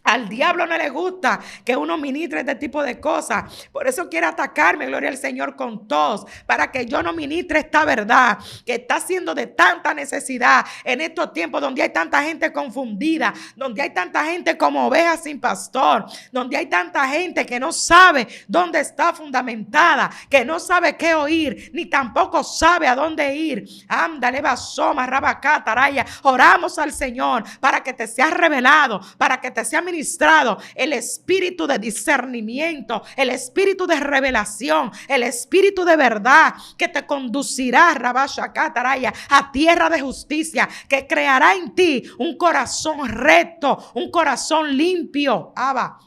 al diablo no le gusta que uno ministre este tipo de cosas. Por eso quiere atacarme, gloria al Señor, con tos, para que yo no ministre esta verdad que está siendo de tanta necesidad en estos tiempos donde hay tanta gente confundida, donde hay tanta gente como ovejas sin pastor, donde hay tanta gente que no sabe dónde está fundamentada, que no sabe qué oír, ni tampoco sabe a dónde ir. Ándale, basoma, rabacataraya. Oramos al Señor para que te sea revelado, para que te sea ministrado el espíritu de discernimiento, el espíritu de revelación, el espíritu de verdad que te conducirá, Rabashakataraya, a tierra de justicia, que creará en ti un corazón recto, un corazón limpio, Abba.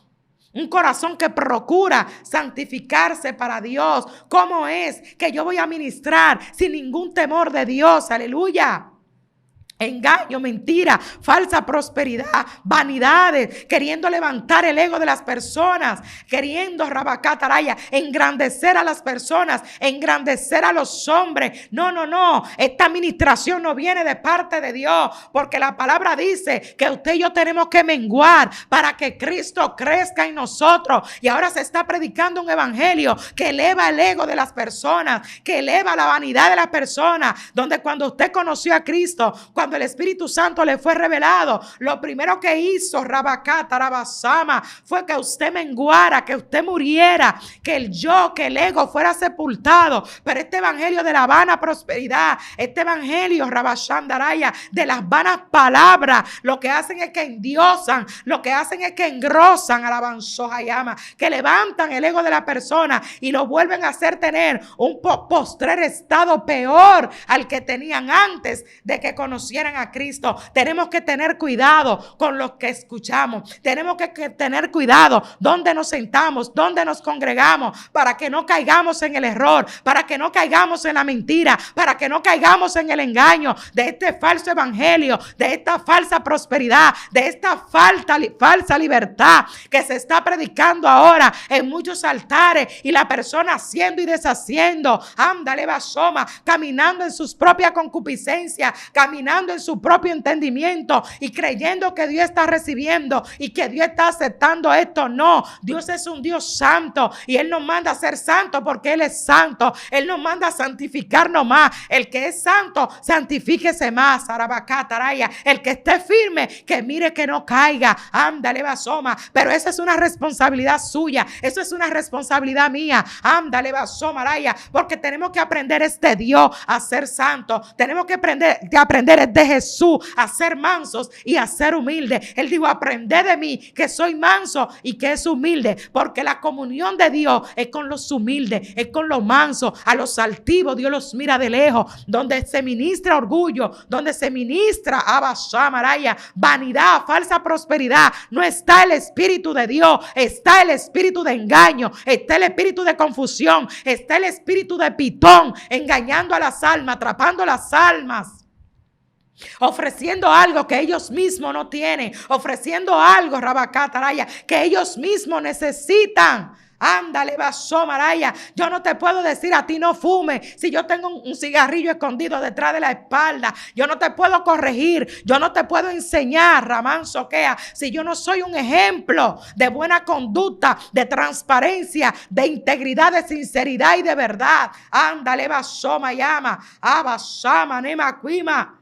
Un corazón que procura santificarse para Dios. ¿Cómo es que yo voy a ministrar sin ningún temor de Dios? Aleluya. Engaño, mentira, falsa prosperidad, vanidades, queriendo levantar el ego de las personas, queriendo, Rabacataraya, engrandecer a las personas, engrandecer a los hombres. No, no, no, esta administración no viene de parte de Dios, porque la palabra dice que usted y yo tenemos que menguar para que Cristo crezca en nosotros. Y ahora se está predicando un evangelio que eleva el ego de las personas, que eleva la vanidad de las personas, donde cuando usted conoció a Cristo, cuando el Espíritu Santo le fue revelado, lo primero que hizo Rabacata, Rabasama, fue que usted menguara, que usted muriera, que el yo, que el ego fuera sepultado. Pero este evangelio de la vana prosperidad, este evangelio Rabashandaraya, de las vanas palabras, lo que hacen es que endiosan, lo que hacen es que engrosan a la Bansohayama, que levantan el ego de la persona y lo vuelven a hacer tener un postrer estado peor al que tenían antes de que conocieran a Cristo. Tenemos que tener cuidado con lo que escuchamos. Tenemos que tener cuidado donde nos sentamos, donde nos congregamos, para que no caigamos en el error, para que no caigamos en la mentira, para que no caigamos en el engaño de este falso evangelio, de esta falsa prosperidad, de esta falsa libertad que se está predicando ahora en muchos altares, y la persona haciendo y deshaciendo, ándale basoma, caminando en sus propias concupiscencias, caminando en su propio entendimiento y creyendo que Dios está recibiendo y que Dios está aceptando esto. No, Dios es un Dios santo y Él nos manda a ser santo porque Él es santo. Él nos manda a santificarnos más. El que es santo, santifíquese más. Arabacataraya. El que esté firme, que mire que no caiga. Ándale basoma. Pero esa es una responsabilidad suya. Eso es una responsabilidad mía. Ándale basoma, raya. Porque tenemos que aprender este Dios a ser santo. Tenemos que aprender de Jesús a ser mansos y a ser humildes. Él dijo: aprended de mí que soy manso y que es humilde, porque la comunión de Dios es con los humildes, es con los mansos. A los altivos Dios los mira de lejos. Donde se ministra orgullo, donde se ministra abashamaraya, vanidad, falsa prosperidad, no está el Espíritu de Dios, está el espíritu de engaño, está el espíritu de confusión, está el espíritu de pitón, engañando a las almas, atrapando las almas, ofreciendo algo que ellos mismos no tienen, ofreciendo algo, Rabacataraya, que ellos mismos necesitan. Ándale, vaso, Maraya. Yo no te puedo decir a ti no fume si yo tengo un cigarrillo escondido detrás de la espalda. Yo no te puedo corregir. Yo no te puedo enseñar, Ramán Soquea, si yo no soy un ejemplo de buena conducta, de transparencia, de integridad, de sinceridad y de verdad. Ándale, vaso, Mayama. Abasama, Nema, Cuima.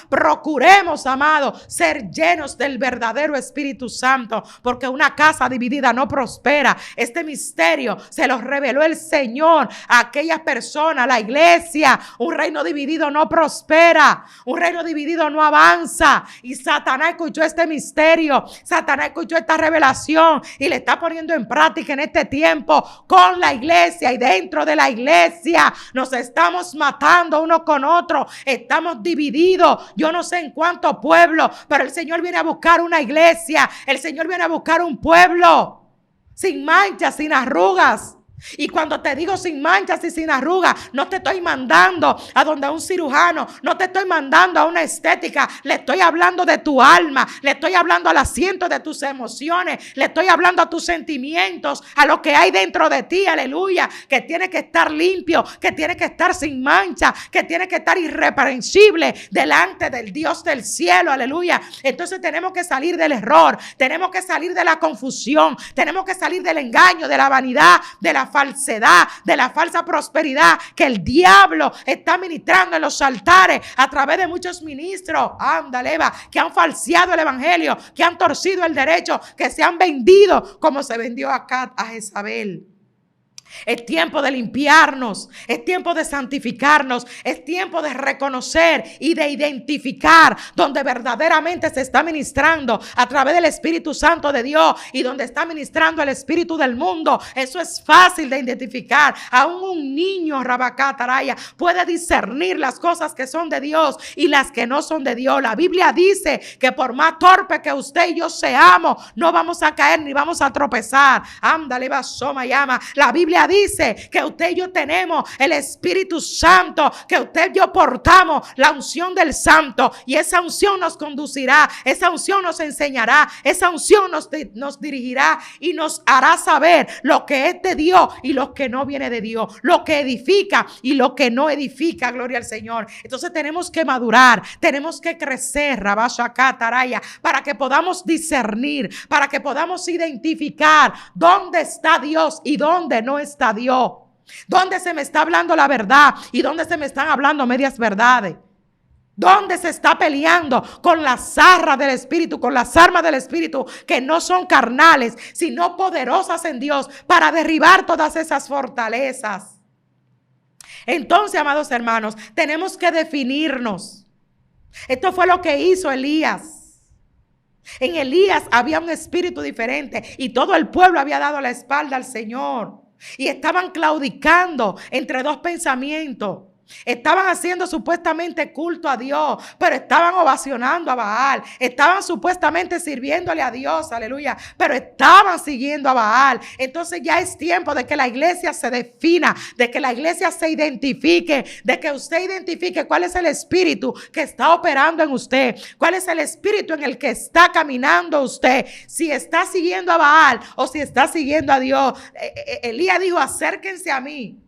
Procuremos, amado, ser llenos del verdadero Espíritu Santo, porque una casa dividida no prospera. Este misterio se los reveló el Señor a aquellas personas, la iglesia. Un reino dividido no prospera, un reino dividido no avanza. Y Satanás escuchó este misterio, Satanás escuchó esta revelación y le está poniendo en práctica en este tiempo con la iglesia. Y dentro de la iglesia nos estamos matando uno con otro, estamos divididos. Yo no sé en cuánto pueblo, pero el Señor viene a buscar una iglesia, el Señor viene a buscar un pueblo sin manchas, sin arrugas. Y cuando te digo sin manchas y sin arrugas, no te estoy mandando a donde un cirujano, no te estoy mandando a una estética, le estoy hablando de tu alma, le estoy hablando al asiento de tus emociones, le estoy hablando a tus sentimientos, a lo que hay dentro de ti, aleluya, que tiene que estar limpio, que tiene que estar sin mancha, que tiene que estar irreprensible delante del Dios del cielo, aleluya. Entonces tenemos que salir del error, tenemos que salir de la confusión, tenemos que salir del engaño, de la vanidad, de la falsedad, de la falsa prosperidad que el diablo está ministrando en los altares a través de muchos ministros, ándale, Eva, que han falseado el evangelio, que han torcido el derecho, que se han vendido como se vendió acá a Jezabel. Es tiempo de limpiarnos, es tiempo de santificarnos, es tiempo de reconocer y de identificar donde verdaderamente se está ministrando a través del Espíritu Santo de Dios y donde está ministrando el espíritu del mundo. Eso es fácil de identificar. Aún un niño, Rabacataraya, puede discernir las cosas que son de Dios y las que no son de Dios. La Biblia dice que por más torpe que usted y yo seamos, no vamos a caer ni vamos a tropezar. Ándale, basoma, llama. La Biblia dice que usted y yo tenemos el Espíritu Santo, que usted y yo portamos la unción del Santo, y esa unción nos conducirá, esa unción nos enseñará, esa unción nos dirigirá y nos hará saber lo que es de Dios y lo que no viene de Dios, lo que edifica y lo que no edifica. Gloria al Señor. Entonces tenemos que madurar, tenemos que crecer, Rabashacataraya, para que podamos discernir, para que podamos identificar dónde está Dios y dónde no está Dios, dónde se me está hablando la verdad y dónde se me están hablando medias verdades, dónde se está peleando con las arras del Espíritu, con las armas del Espíritu que no son carnales, sino poderosas en Dios para derribar todas esas fortalezas. Entonces, amados hermanos, tenemos que definirnos. Esto fue lo que hizo Elías. En Elías había un espíritu diferente y todo el pueblo había dado la espalda al Señor. Y estaban claudicando entre dos pensamientos. Estaban haciendo supuestamente culto a Dios, pero estaban ovacionando a Baal. Estaban supuestamente sirviéndole a Dios, aleluya, pero estaban siguiendo a Baal. Entonces ya es tiempo de que la iglesia se defina, de que la iglesia se identifique, de que usted identifique cuál es el espíritu que está operando en usted, cuál es el espíritu en el que está caminando usted, si está siguiendo a Baal o si está siguiendo a Dios. Elías dijo: acérquense a mí.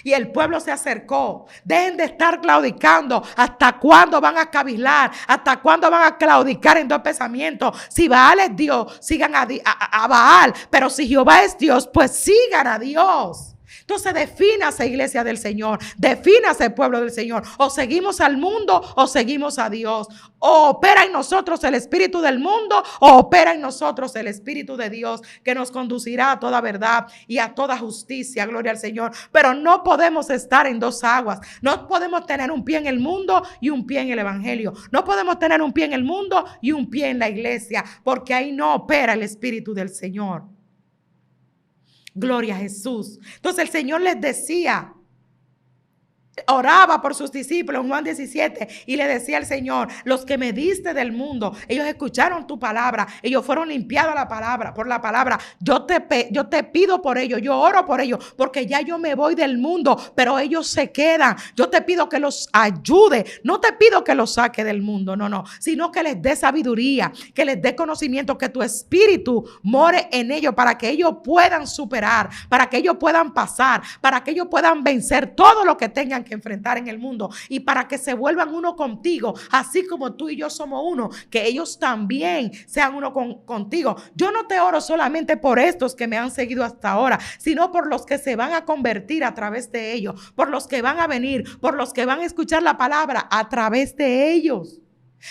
Y el pueblo se acercó. Dejen de estar claudicando. ¿Hasta cuándo van a cavilar? ¿Hasta cuándo van a claudicar en dos pensamientos? Si Baal es Dios, sigan a Baal. Pero si Jehová es Dios, pues sigan a Dios. Entonces defínase, iglesia del Señor, defínase, pueblo del Señor. O seguimos al mundo o seguimos a Dios. O opera en nosotros el espíritu del mundo o opera en nosotros el espíritu de Dios, que nos conducirá a toda verdad y a toda justicia. Gloria al Señor. Pero no podemos estar en dos aguas. No podemos tener un pie en el mundo y un pie en el evangelio. No podemos tener un pie en el mundo y un pie en la iglesia, porque ahí no opera el espíritu del Señor. Gloria a Jesús. Entonces el Señor les decía: oraba por sus discípulos en Juan 17 y le decía al Señor: los que me diste del mundo, ellos escucharon tu palabra, ellos fueron limpiados por la palabra. Yo te pido por ellos, yo oro por ellos, porque ya yo me voy del mundo, pero ellos se quedan. Yo te pido que los ayude, no te pido que los saque del mundo, no, sino que les dé sabiduría, que les dé conocimiento, que tu espíritu more en ellos para que ellos puedan superar, para que ellos puedan pasar, para que ellos puedan vencer todo lo que tengan que enfrentar en el mundo, y para que se vuelvan uno contigo, así como tú y yo somos uno, que ellos también sean uno contigo. Yo no te oro solamente por estos que me han seguido hasta ahora, sino por los que se van a convertir a través de ellos, por los que van a venir, por los que van a escuchar la palabra a través de ellos.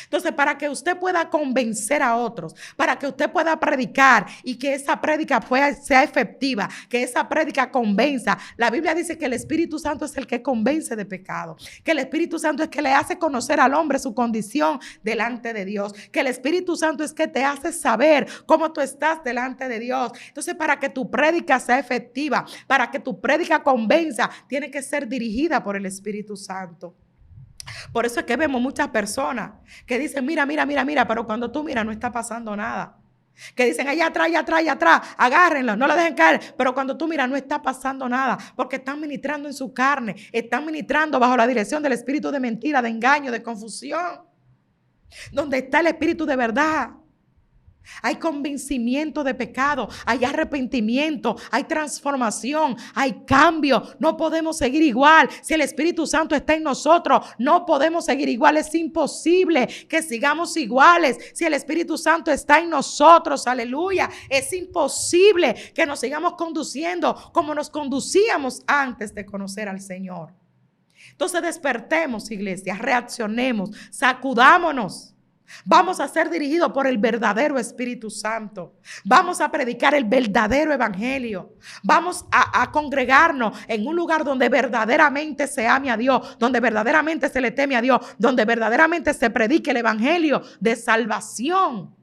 Entonces, para que usted pueda convencer a otros, para que usted pueda predicar y que esa prédica sea efectiva, que esa prédica convenza. La Biblia dice que el Espíritu Santo es el que convence de pecado, que el Espíritu Santo es que le hace conocer al hombre su condición delante de Dios, que el Espíritu Santo es que te hace saber cómo tú estás delante de Dios. Entonces, para que tu prédica sea efectiva, para que tu prédica convenza, tiene que ser dirigida por el Espíritu Santo. Por eso es que vemos muchas personas que dicen: mira, pero cuando tú miras no está pasando nada. Que dicen: allá atrás, agárrenlo, no lo dejen caer. Pero cuando tú miras no está pasando nada, porque están ministrando en su carne, están ministrando bajo la dirección del espíritu de mentira, de engaño, de confusión. Donde está el espíritu de verdad, hay convencimiento de pecado, hay arrepentimiento, hay transformación, hay cambio. No podemos seguir igual. Si el Espíritu Santo está en nosotros, no podemos seguir igual. Es imposible que sigamos iguales. Si el Espíritu Santo está en nosotros, aleluya, es imposible que nos sigamos conduciendo como nos conducíamos antes de conocer al Señor. Entonces despertemos, iglesia, reaccionemos, sacudámonos. Vamos a ser dirigidos por el verdadero Espíritu Santo. Vamos a predicar el verdadero evangelio. Vamos a congregarnos en un lugar donde verdaderamente se ame a Dios, donde verdaderamente se le teme a Dios, donde verdaderamente se predique el evangelio de salvación.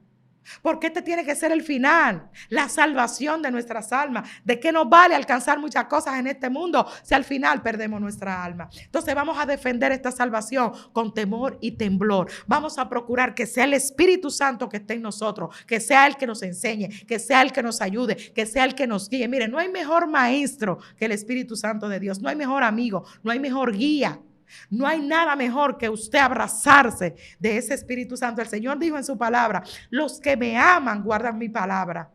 Porque este tiene que ser el final, la salvación de nuestras almas. ¿De qué nos vale alcanzar muchas cosas en este mundo si al final perdemos nuestra alma? Entonces vamos a defender esta salvación con temor y temblor. Vamos a procurar que sea el Espíritu Santo que esté en nosotros, que sea el que nos enseñe, que sea el que nos ayude, que sea el que nos guíe. Mire, no hay mejor maestro que el Espíritu Santo de Dios. No hay mejor amigo, no hay mejor guía. No hay nada mejor que usted abrazarse de ese Espíritu Santo. El Señor dijo en su palabra: los que me aman guardan mi palabra.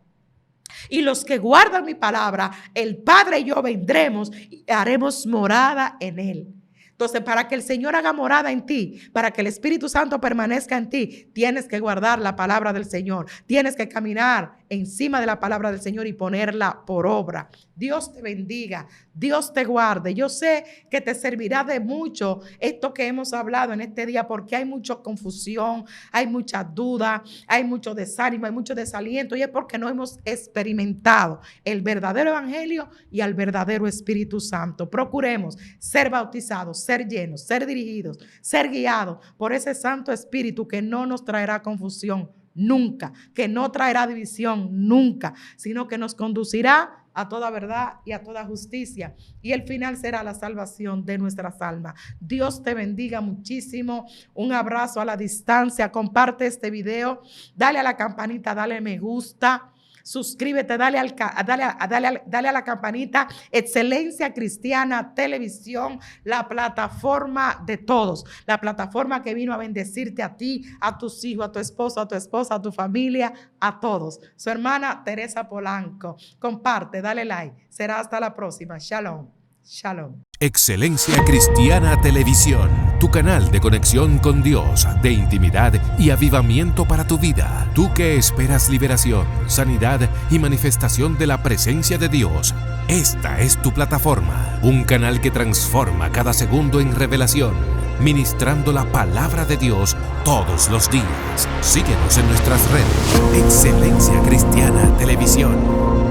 Y los que guardan mi palabra, el Padre y yo vendremos y haremos morada en él. Entonces, para que el Señor haga morada en ti, para que el Espíritu Santo permanezca en ti, tienes que guardar la palabra del Señor. Tienes que caminar encima de la palabra del Señor y ponerla por obra. Dios te bendiga, Dios te guarde. Yo sé que te servirá de mucho esto que hemos hablado en este día, porque hay mucha confusión, hay mucha duda, hay mucho desánimo, hay mucho desaliento, y es porque no hemos experimentado el verdadero evangelio y al verdadero Espíritu Santo. Procuremos ser bautizados, ser llenos, ser dirigidos, ser guiados por ese Santo Espíritu que no nos traerá confusión nunca, que no traerá división nunca, sino que nos conducirá a toda verdad y a toda justicia, y el final será la salvación de nuestras almas. Dios te bendiga muchísimo. Un abrazo a la distancia. Comparte este video, dale a la campanita, dale me gusta, suscríbete, dale a la campanita. Excelencia Cristiana Televisión, la plataforma de todos, la plataforma que vino a bendecirte a ti, a tus hijos, a tu esposo, a tu esposa, a tu familia, a todos. Su hermana Teresa Polanco. Comparte, dale like. Será hasta la próxima. Shalom. Shalom. Excelencia Cristiana Televisión, tu canal de conexión con Dios, de intimidad y avivamiento para tu vida. Tú que esperas liberación, sanidad y manifestación de la presencia de Dios, esta es tu plataforma. Un canal que transforma cada segundo en revelación, ministrando la palabra de Dios todos los días. Síguenos en nuestras redes. Excelencia Cristiana Televisión.